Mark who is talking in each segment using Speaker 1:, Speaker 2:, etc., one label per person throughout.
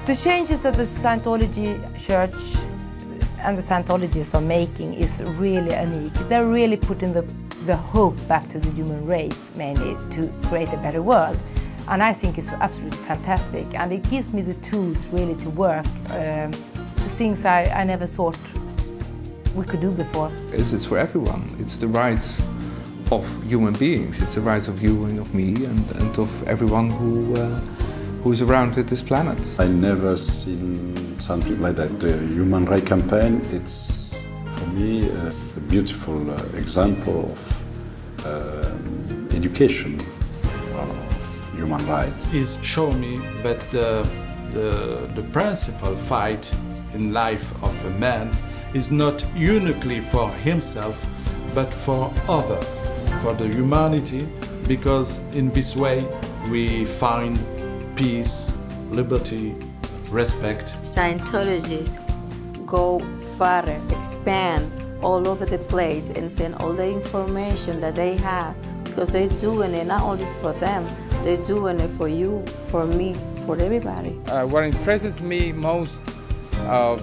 Speaker 1: The changes that the Scientology Church and the Scientologists are making is really unique. They're really putting the hope back to the human race, mainly, to create a better world. And I think it's absolutely fantastic. And it gives me the tools really to work, things I never thought we could do before.
Speaker 2: It's for everyone. It's the rights of human beings. It's the rights of you and of me and of everyone who is around this planet.
Speaker 3: I never seen something like that. The Human Rights Campaign, it's for me a beautiful example of education of human rights.
Speaker 4: It's shown me that the principal fight in life of a man is not uniquely for himself, but for others, for the humanity, because in this way we find peace, liberty, respect.
Speaker 5: Scientologists go further, expand all over the place and send all the information that they have, because they're doing it not only for them, they're doing it for you, for me, for everybody.
Speaker 6: What impresses me most of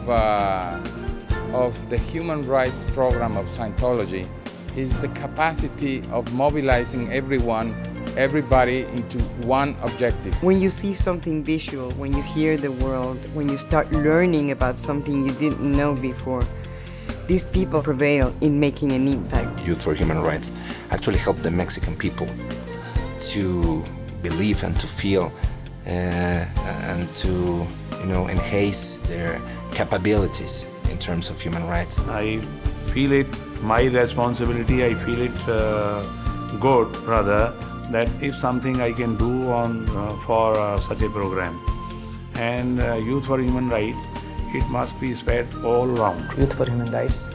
Speaker 6: the human rights program of Scientology is the capacity of mobilizing everybody into one objective.
Speaker 7: When you see something visual, when you hear the world, when you start learning about something you didn't know before, these people prevail in making an impact.
Speaker 8: Youth for Human Rights actually helped the Mexican people to believe and to feel and to enhance their capabilities in terms of human rights.
Speaker 9: I feel it my responsibility, I feel it good rather, that if something I can do for such a program. And Youth for Human Rights, it must be spread all around.
Speaker 10: Youth for Human Rights,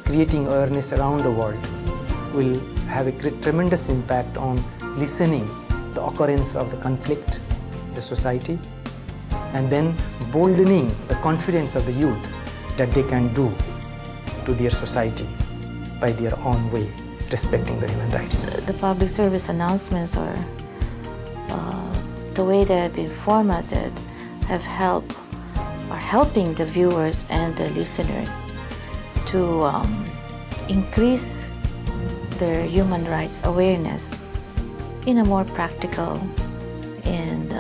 Speaker 10: creating awareness around the world, will have a tremendous impact on lessening the occurrence of the conflict in the society, and then boldening the confidence of the youth that they can do to their society by their own way, respecting the human rights.
Speaker 11: The public service announcements or the way they have been formatted are helping the viewers and the listeners to increase their human rights awareness in a more practical and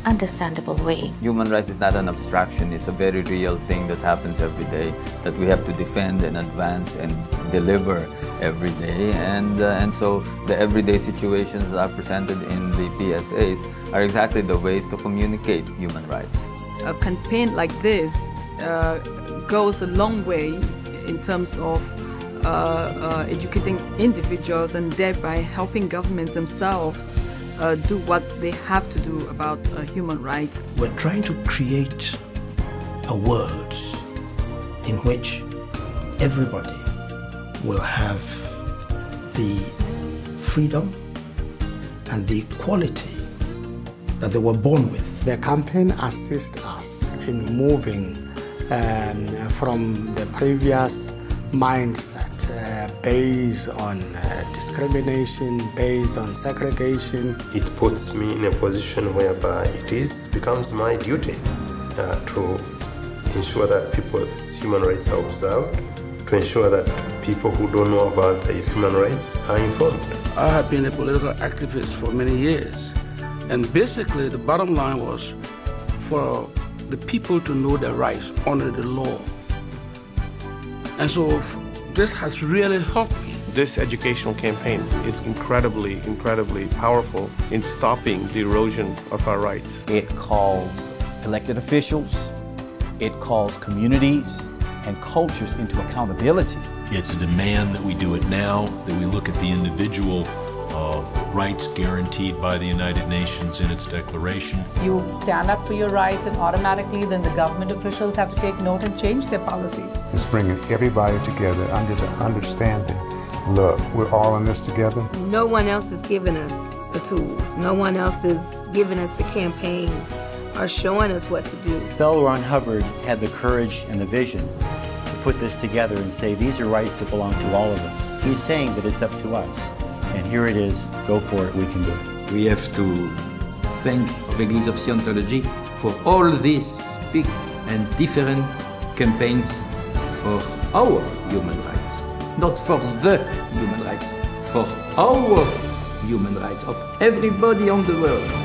Speaker 11: understandable way.
Speaker 12: Human rights is not an abstraction, it's a very real thing that happens every day that we have to defend and advance and deliver every day. And so the everyday situations that are presented in the PSAs are exactly the way to communicate human rights.
Speaker 13: A campaign like this goes a long way in terms of educating individuals and thereby helping governments themselves do what they have to do about human rights.
Speaker 14: We're trying to create a world in which everybody will have the freedom and the equality that they were born with.
Speaker 15: The campaign assists us in moving from the previous mindset based on discrimination, based on segregation.
Speaker 16: It puts me in a position whereby it becomes my duty to ensure that people's human rights are observed, to ensure that people who don't know about the human rights are informed.
Speaker 17: I have been a political activist for many years, and basically the bottom line was for the people to know their rights under the law. And so this has really helped me.
Speaker 9: This educational campaign is incredibly, incredibly powerful in stopping the erosion of our rights.
Speaker 18: It calls elected officials, it calls communities and cultures into accountability.
Speaker 19: It's a demand that we do it now, that we look at the individual rights guaranteed by the United Nations in its declaration.
Speaker 20: You stand up for your rights and automatically then the government officials have to take note and change their policies.
Speaker 3: It's bringing everybody together under the understanding, look, we're all in this together.
Speaker 5: No one else is giving us the tools. No one else is giving us the campaigns or showing us what to do.
Speaker 6: L. Ron Hubbard had the courage and the vision to put this together and say these are rights that belong to all of us. He's saying that it's up to us. And here it is, go for it, we can do it.
Speaker 2: We have to thank L'Église of Scientology for all these
Speaker 21: big and different campaigns for our human rights. Not for the human rights, for our human rights of everybody on the world.